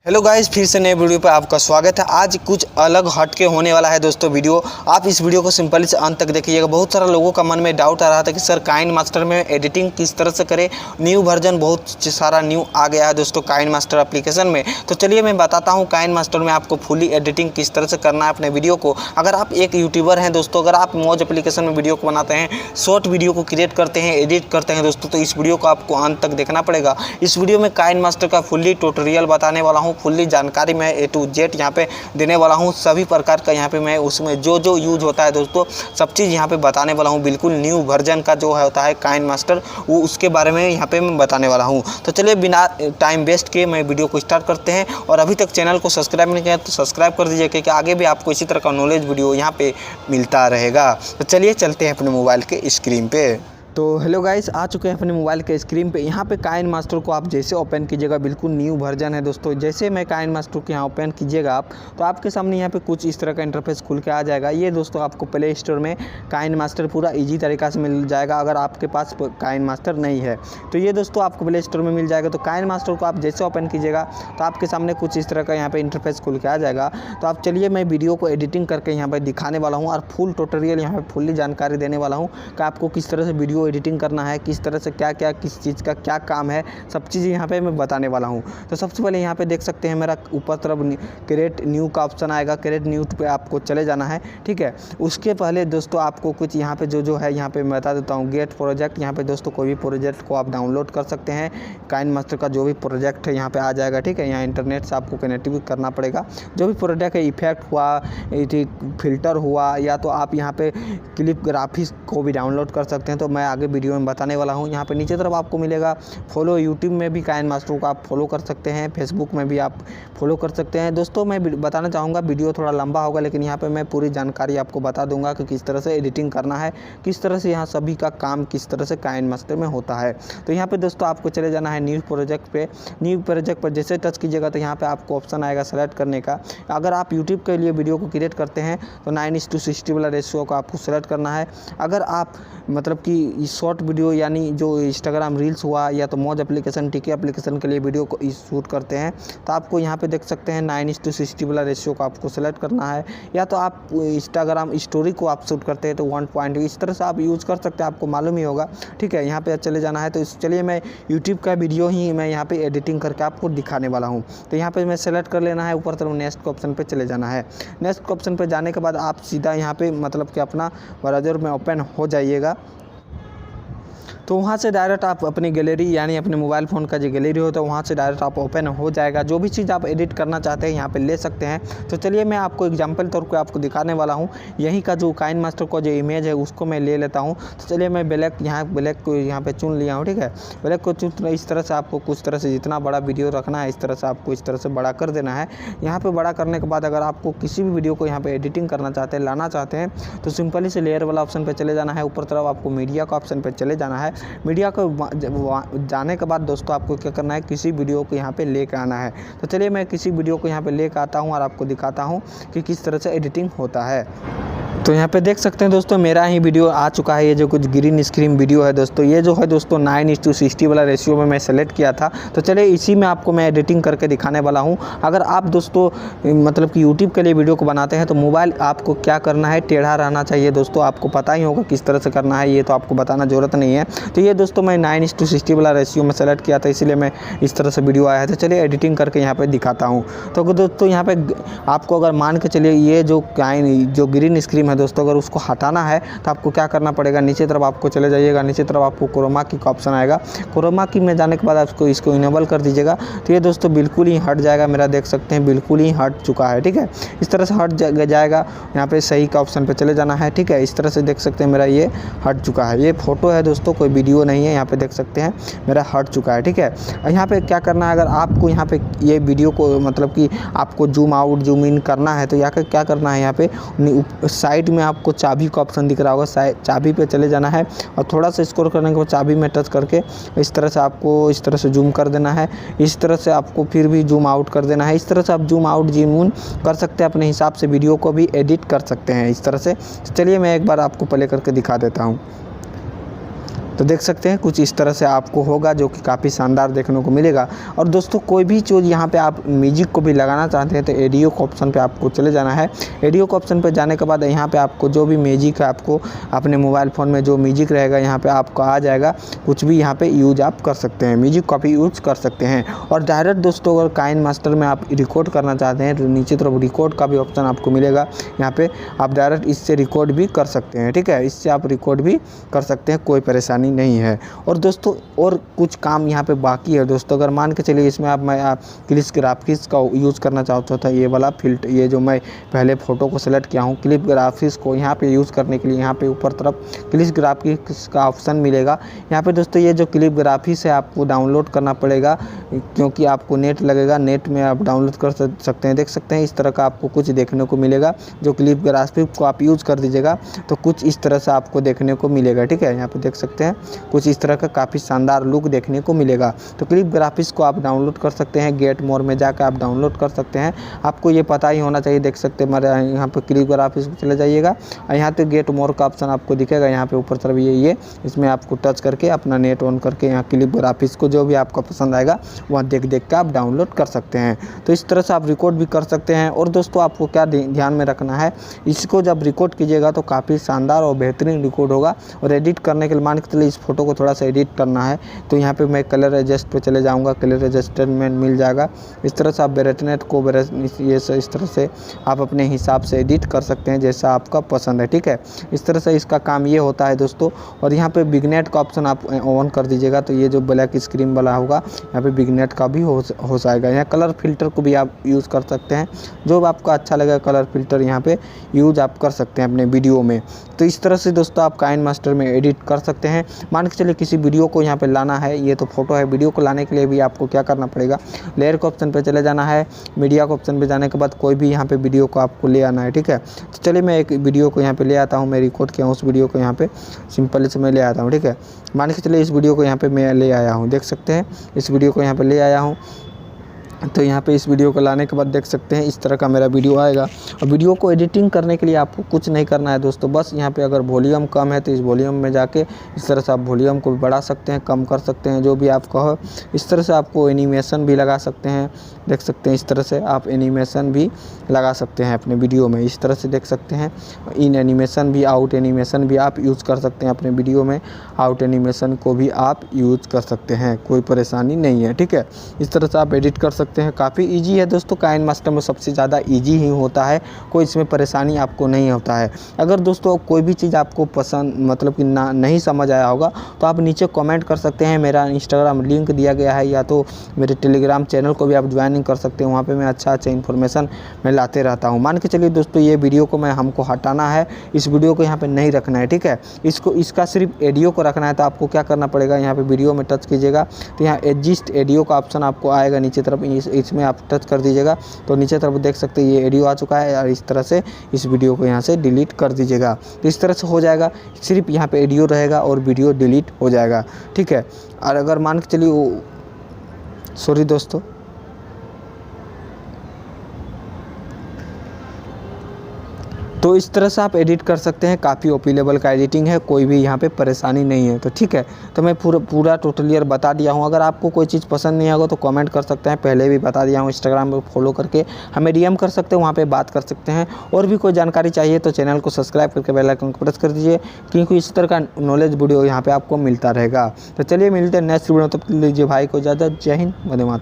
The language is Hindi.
हेलो गाइस, फिर से नए वीडियो पर आपका स्वागत है। आज कुछ अलग हट के होने वाला है दोस्तों वीडियो। आप इस वीडियो को सिंपली से अंत तक देखिएगा। बहुत सारा लोगों का मन में डाउट आ रहा था कि सर काइनमास्टर में एडिटिंग किस तरह से करें। न्यू वर्जन बहुत सारा न्यू आ गया है दोस्तों काइनमास्टर एप्लीकेशन में। तो चलिए मैं बताता हूँ काइनमास्टर में आपको फुली एडिटिंग किस तरह से करना है अपने वीडियो को। अगर आप एक यूट्यूबर हैं दोस्तों, अगर आप मौज एप्लीकेशन में वीडियो को बनाते हैं, शॉर्ट वीडियो को क्रिएट करते हैं, एडिट करते हैं दोस्तों, तो इस वीडियो को आपको अंत तक देखना पड़ेगा। इस वीडियो में काइनमास्टर का फुल्ली ट्यूटोरियल बताने वाला हूँ, फुल्ली जानकारी मैं ए टू जेड यहाँ पे देने वाला हूँ। सभी प्रकार का यहाँ पे मैं उसमें जो जो यूज होता है दोस्तों, सब चीज़ यहाँ पे बताने वाला हूँ। बिल्कुल न्यू वर्जन का जो है होता है काइनमास्टर, वो उसके बारे में यहाँ पे मैं बताने वाला हूँ। तो चलिए बिना टाइम वेस्ट किए मैं वीडियो को स्टार्ट करते हैं। और अभी तक चैनल को सब्सक्राइब नहीं किया तो सब्सक्राइब कर दीजिए, क्योंकि आगे भी आपको इसी तरह का नॉलेज वीडियो यहाँ पे मिलता रहेगा। तो चलिए चलते हैं अपने मोबाइल के स्क्रीन पे। तो हेलो गाइस, आ चुके हैं अपने मोबाइल के स्क्रीन पे। यहाँ पे काइनमास्टर को आप जैसे ओपन कीजिएगा, बिल्कुल न्यू वर्जन है दोस्तों। जैसे मैं काइनमास्टर को यहाँ ओपन कीजिएगा आप, तो आपके सामने यहाँ पे कुछ इस तरह का इंटरफेस खुल के आ जाएगा। ये दोस्तों आपको प्ले स्टोर में काइनमास्टर पूरा इजी तरीक़ा से मिल जाएगा, अगर आपके पास काइनमास्टर नहीं है तो ये दोस्तों आपको प्ले स्टोर में मिल जाएगा। तो काइनमास्टर को आप जैसे ओपन कीजिएगा तो आपके सामने कुछ इस तरह का यहाँ पे इंटरफेस खुल के आ जाएगा। तो आप चलिए मैं वीडियो को एडिटिंग करके यहाँ पर दिखाने वाला हूँ और फुल ट्यूटोरियल यहाँ पर फुल्ली जानकारी देने वाला हूँ कि आपको किस तरह से वीडियो एडिटिंग करना है, किस तरह से क्या क्या किस चीज़ का क्या काम है, सब चीज़ यहाँ पे मैं बताने वाला हूँ। तो सबसे पहले यहाँ पे देख सकते हैं मेरा ऊपर तरफ क्रिएट न्यू का ऑप्शन आएगा। क्रिएट न्यू पे आपको चले जाना है, ठीक है। उसके पहले दोस्तों आपको कुछ यहाँ पे जो है यहाँ पे मैं बता देता हूँ। गेट प्रोजेक्ट, यहाँ पे दोस्तों कोई भी प्रोजेक्ट को आप डाउनलोड कर सकते हैं। काइनमास्टर का जो भी प्रोजेक्ट है यहाँ पे आ जाएगा, ठीक है। यहाँ इंटरनेट से आपको कनेक्टिव करना पड़ेगा। जो भी प्रोजेक्ट है, इफेक्ट हुआ, फिल्टर हुआ, या तो आप यहाँ पे क्लिप ग्राफिक्स को भी डाउनलोड कर सकते हैं। तो मैं आगे वीडियो में बताने वाला हूँ। यहाँ पे नीचे तरफ आपको मिलेगा फॉलो। यूट्यूब में भी काइनमास्टर को आप फॉलो कर सकते हैं, फेसबुक में भी आप फॉलो कर सकते हैं। दोस्तों मैं बताना चाहूँगा, वीडियो थोड़ा लंबा होगा, लेकिन यहाँ पे मैं पूरी जानकारी आपको बता दूंगा कि किस तरह से एडिटिंग करना है, किस तरह से यहाँ सभी का काम किस तरह से काइनमास्टर में होता है। तो यहाँ पे दोस्तों आपको चले जाना है न्यू प्रोजेक्ट पे। न्यू प्रोजेक्ट पर जैसे टच कीजिएगा तो यहाँ पे आपको ऑप्शन आएगा सेलेक्ट करने का। अगर आप यूट्यूब के लिए वीडियो को क्रिएट करते हैं तो 9:60 वाला रेशियो को आपको सेलेक्ट करना है। अगर आप मतलब कि शॉर्ट वीडियो यानी जो इंस्टाग्राम रील्स हुआ, या तो मौज एप्लीकेशन, टिके एप्लीकेशन के लिए वीडियो को शूट करते हैं, तो आपको यहाँ पे देख सकते हैं 9:60 वाला रेशियो को आपको सेलेक्ट करना है। या तो आप इंस्टाग्राम स्टोरी को आप शूट करते हैं तो 1 इस तरह से आप यूज़ कर सकते हैं, आपको मालूम ही होगा, ठीक है। यहाँ पे चले जाना है। तो चलिए मैं यूट्यूब का वीडियो ही मैं यहाँ पे एडिटिंग करके आपको दिखाने वाला हूँ। तो यहाँ पे मैं सेलेक्ट कर लेना है, ऊपर तरफ नेक्स्ट के ऑप्शन पर चले जाना है। नेक्स्ट के ऑप्शन पर जाने के बाद आप सीधा यहाँ पे मतलब कि अपना ब्राउज़र में ओपन हो जाइएगा। तो वहाँ से डायरेक्ट आप अपनी गैलरी यानी अपने मोबाइल फ़ोन का जो गैलरी होता है वहाँ से डायरेक्ट आप ओपन हो जाएगा। जो भी चीज़ आप एडिट करना चाहते हैं यहाँ पे ले सकते हैं। तो चलिए मैं आपको एग्जांपल तौर पे आपको दिखाने वाला हूँ। यहीं का जो काइनमास्टर का जो इमेज है उसको मैं ले लेता हूँ। तो चलिए मैं ब्लैक को यहाँ पर चुन लिया हूँ, ठीक है। ब्लैक को चुन इस तरह से आपको कुछ तरह से जितना बड़ा वीडियो रखना है, इस तरह से आपको इस तरह से बड़ा कर देना है। यहाँ पर बड़ा करने के बाद अगर आपको किसी भी वीडियो को यहाँ पर एडिटिंग करना चाहते हैं, लाना चाहते हैं, तो सिंपली से लेयर वाला ऑप्शन पर चले जाना है। ऊपर तरफ आपको मीडिया का ऑप्शन पर चले जाना है। मीडिया को जाने के बाद दोस्तों आपको क्या करना है, किसी वीडियो को यहाँ पे लेकर आना है। तो चलिए मैं किसी वीडियो को यहाँ पे लेकर आता हूँ और आपको दिखाता हूँ कि किस तरह से एडिटिंग होता है। तो यहाँ पे देख सकते हैं दोस्तों मेरा ही वीडियो आ चुका है। ये जो कुछ ग्रीन स्क्रीन वीडियो है दोस्तों, ये जो है दोस्तों 9:60 वाला रेशियो में मैं सेलेक्ट किया था। तो चलिए इसी में आपको मैं एडिटिंग करके दिखाने वाला हूँ। अगर आप दोस्तों मतलब कि यूट्यूब के लिए वीडियो को बनाते हैं तो मोबाइल आपको क्या करना है, टेढ़ा रहना चाहिए दोस्तों। आपको पता ही होगा किस तरह से करना है, ये तो आपको बताना ज़रूरत नहीं है। तो ये दोस्तों मैं 9:60 वाला रेशियो में सेलेक्ट किया था, इसीलिए मैं इस तरह से वीडियो आया है। तो चलिए एडिटिंग करके यहाँ पर दिखाता हूँ। तो दोस्तों यहाँ पर आपको अगर मान के चलिए ये जो ग्रीन स्क्रीन है दोस्तों, अगर उसको हटाना है तो आपको क्या करना पड़ेगा, नीचे तरफ आपको चले जाइएगा। नीचे तरफ आपको क्रोमा की का ऑप्शन आएगा। क्रोमा की में जाने के बाद आपको इसको इनेबल कर दीजिएगा। तो ये दोस्तों बिल्कुल ही हट जाएगा। मेरा देख सकते हैं बिल्कुल ही हट चुका है, ठीक है। इस तरह से हट जाएगा। यहाँ पे सही का ऑप्शन पे चले जाना है, ठीक है। इस तरह से देख सकते हैं मेरा ये हट चुका है। ये फोटो है दोस्तों, कोई वीडियो नहीं है। यहाँ पे देख सकते हैं मेरा हट चुका है, ठीक है। यहाँ पे क्या करना है, अगर आपको यहाँ पे ये वीडियो को मतलब कि आपको जूम आउट जूम इन करना है तो यहाँ पे क्या करना है, यहाँ पे साइड में आपको चाबी का ऑप्शन दिख रहा होगा, चाबी पे चले जाना है और थोड़ा सा स्क्रॉल करने के बाद चाबी में टच करके इस तरह से आपको इस तरह से जूम कर देना है। इस तरह से आपको फिर भी जूम आउट कर देना है। इस तरह से आप जूम आउट जूम इन कर सकते हैं, अपने हिसाब से वीडियो को भी एडिट कर सकते हैं इस तरह से। चलिए मैं एक बार आपको प्ले करके दिखा देता हूँ। तो देख सकते हैं कुछ इस तरह से आपको होगा, जो कि काफ़ी शानदार देखने को मिलेगा। और दोस्तों कोई भी चीज़ यहाँ पे आप म्यूजिक को भी लगाना चाहते हैं तो ऑडियो के ऑप्शन पे आपको चले जाना है। ऑडियो के ऑप्शन पे जाने के बाद यहाँ पे आपको जो भी म्यूजिक है, आपको अपने मोबाइल फ़ोन में जो म्यूजिक रहेगा यहाँ पे आपको आ जाएगा, कुछ भी यहाँ पे यूज आप कर सकते हैं, म्यूजिक का भी यूज कर सकते हैं। और डायरेक्ट दोस्तों अगर काइनमास्टर में आप रिकॉर्ड करना चाहते हैं तो नीचे तरफ रिकॉर्ड का भी ऑप्शन आपको मिलेगा, यहाँ पे आप डायरेक्ट इससे रिकॉर्ड भी कर सकते हैं। ठीक है, इससे आप रिकॉर्ड भी कर सकते हैं, कोई परेशानी नहीं है। और दोस्तों और कुछ काम यहाँ पे बाकी है दोस्तों। अगर मान के चलिए इसमें मैं क्लिप ग्राफिक्स का यूज़ करना चाहता था, ये वाला फिल्टर, ये जो मैं पहले फ़ोटो को सेलेक्ट किया हूँ, क्लिप ग्राफिक्स को यहाँ पे यूज़ करने के लिए यहाँ पे ऊपर तरफ क्लिप ग्राफिक्स का ऑप्शन मिलेगा। यहाँ पे दोस्तों ये जो क्लिप ग्राफिक्स है आपको डाउनलोड करना पड़ेगा, क्योंकि आपको नेट लगेगा, नेट में आप डाउनलोड कर सकते हैं। देख सकते हैं इस तरह का आपको कुछ देखने को मिलेगा। जो क्लिप ग्राफिक्स को आप यूज़ कर दीजिएगा तो कुछ इस तरह से आपको देखने को मिलेगा। ठीक है, यहाँ पे देख सकते हैं कुछ इस तरह का काफ़ी शानदार लुक देखने को मिलेगा। तो क्लिप ग्राफिक्स को आप डाउनलोड कर सकते हैं, गेट मोर में जाकर आप डाउनलोड कर सकते हैं। आपको ये पता ही होना चाहिए। देख सकते हैं मेरे यहाँ पे क्लिप ग्राफिक्स को चले जाइएगा और यहाँ पे गेट मोर का ऑप्शन आपको दिखेगा, यहाँ पे ऊपर तरफ ये इसमें आपको टच करके अपना नेट ऑन करके यहाँ क्लिप ग्राफिक्स को जो भी आपको पसंद आएगा वहाँ देख के आप डाउनलोड कर सकते हैं। तो इस तरह से आप रिकॉर्ड भी कर सकते हैं। और दोस्तों आपको क्या ध्यान में रखना है, इसको जब रिकॉर्ड कीजिएगा तो काफ़ी शानदार और बेहतरीन रिकॉर्ड होगा। और एडिट करने के लिए मान के चलिए इस फोटो को थोड़ा सा एडिट करना है तो यहाँ पे मैं कलर एडजस्ट पे चले जाऊँगा, कलर एडजस्टमेंट मिल जाएगा। इस तरह से आप ब्राइटनेस को इस तरह से आप अपने हिसाब से एडिट कर सकते हैं जैसा आपका पसंद है। ठीक है, इस तरह से इसका काम ये होता है दोस्तों। और यहाँ पे बिगनेट का ऑप्शन आप ऑन कर दीजिएगा तो ये जो ब्लैक स्क्रीन वाला होगा यहाँ पे बिगनेट का भी हो जाएगा। यहाँ कलर फिल्टर को भी आप यूज़ कर सकते हैं, जो आपको अच्छा लगेगा कलर फिल्टर यहाँ पे यूज़ आप कर सकते हैं अपने वीडियो में। तो इस तरह से दोस्तों आप काइनमास्टर में एडिट कर सकते हैं। मान के चलिए किसी वीडियो को यहाँ पे लाना है, ये तो फोटो है, वीडियो को लाने के लिए भी आपको क्या करना पड़ेगा, लेयर के ऑप्शन पे चले जाना है। मीडिया के ऑप्शन पे जाने के बाद कोई भी यहाँ पे वीडियो को आपको ले आना है। ठीक है, तो चलिए मैं एक वीडियो को यहाँ पे ले आता हूँ, मैं रिकॉर्ड किया हूँ उस वीडियो को यहाँ पे सिंपल से मैं ले आता हूँ। ठीक है, मान के चलिए इस वीडियो को यहाँ पे मैं ले आया हूँ, देख सकते हैं इस वीडियो को यहाँ पे ले आया हूँ। तो यहाँ पे इस वीडियो को लाने के बाद देख सकते हैं इस तरह का मेरा वीडियो आएगा। और वीडियो को एडिटिंग करने के लिए आपको कुछ नहीं करना है दोस्तों, बस यहाँ पे अगर वॉल्यूम कम है तो इस वॉल्यूम में जाके इस तरह से आप वॉल्यूम को भी बढ़ा सकते हैं, कम कर सकते हैं, जो भी आप कहो। इस तरह से आपको एनिमेशन भी लगा सकते हैं, देख सकते हैं इस तरह से आप एनिमेशन भी लगा सकते हैं अपने वीडियो में। इस तरह से देख सकते हैं इन एनिमेशन भी, आउट एनिमेशन भी आप यूज़ कर सकते हैं अपने वीडियो में, आउट एनिमेशन को भी आप यूज़ कर सकते हैं, कोई परेशानी नहीं है। ठीक है, इस तरह से आप एडिट कर सकते हैं। काफ़ी इजी है दोस्तों, काइनमास्टर में सबसे ज़्यादा इजी ही होता है, कोई इसमें परेशानी आपको नहीं होता है। अगर दोस्तों कोई भी चीज़ आपको पसंद मतलब कि नहीं समझ आया होगा तो आप नीचे कमेंट कर सकते हैं। मेरा इंस्टाग्राम लिंक दिया गया है, या तो मेरे टेलीग्राम चैनल को भी आप ज्वाइनिंग कर सकते हैं, वहाँ पे मैं अच्छा इन्फॉर्मेशन मैं लाते रहता हूँ। मान के चलिए दोस्तों ये वीडियो को हमको हटाना है, इस वीडियो को यहाँ पे नहीं रखना है। ठीक है, इसका सिर्फ ऑडियो को रखना है। तो आपको क्या करना पड़ेगा, यहाँ पे वीडियो में टच कीजिएगा तो यहाँ एडजस्ट ऑडियो का ऑप्शन आपको आएगा नीचे तरफ, इसमें आप टच कर दीजिएगा तो नीचे तरफ देख सकते हैं ये ऑडियो आ चुका है। और इस तरह से इस वीडियो को यहाँ से डिलीट कर दीजिएगा, तो इस तरह से हो जाएगा, सिर्फ यहाँ पे ऑडियो रहेगा और वीडियो डिलीट हो जाएगा। ठीक है, और अगर मान के चलिए सॉरी दोस्तों, तो इस तरह से आप एडिट कर सकते हैं। काफ़ी ओपी लेवल का एडिटिंग है, कोई भी यहाँ पे परेशानी नहीं है। तो ठीक है, तो मैं पूरा टोटलियर बता दिया हूँ। अगर आपको कोई चीज़ पसंद नहीं आएगा तो कमेंट कर सकते हैं, पहले भी बता दिया हूँ। इंस्टाग्राम पे फॉलो करके हमें डीएम कर सकते हैं, वहाँ पे बात कर सकते हैं। और भी कोई जानकारी चाहिए तो चैनल को सब्सक्राइब करके बेल आइकन को प्रेस कर दीजिए, क्योंकि इस तरह का नॉलेज वीडियो यहाँ पर आपको मिलता रहेगा। तो चलिए मिलते हैं नेक्स्ट वीडियो, तब तक लीजिए भाई को ज़्यादा। जय हिंद, वंदे मातरम।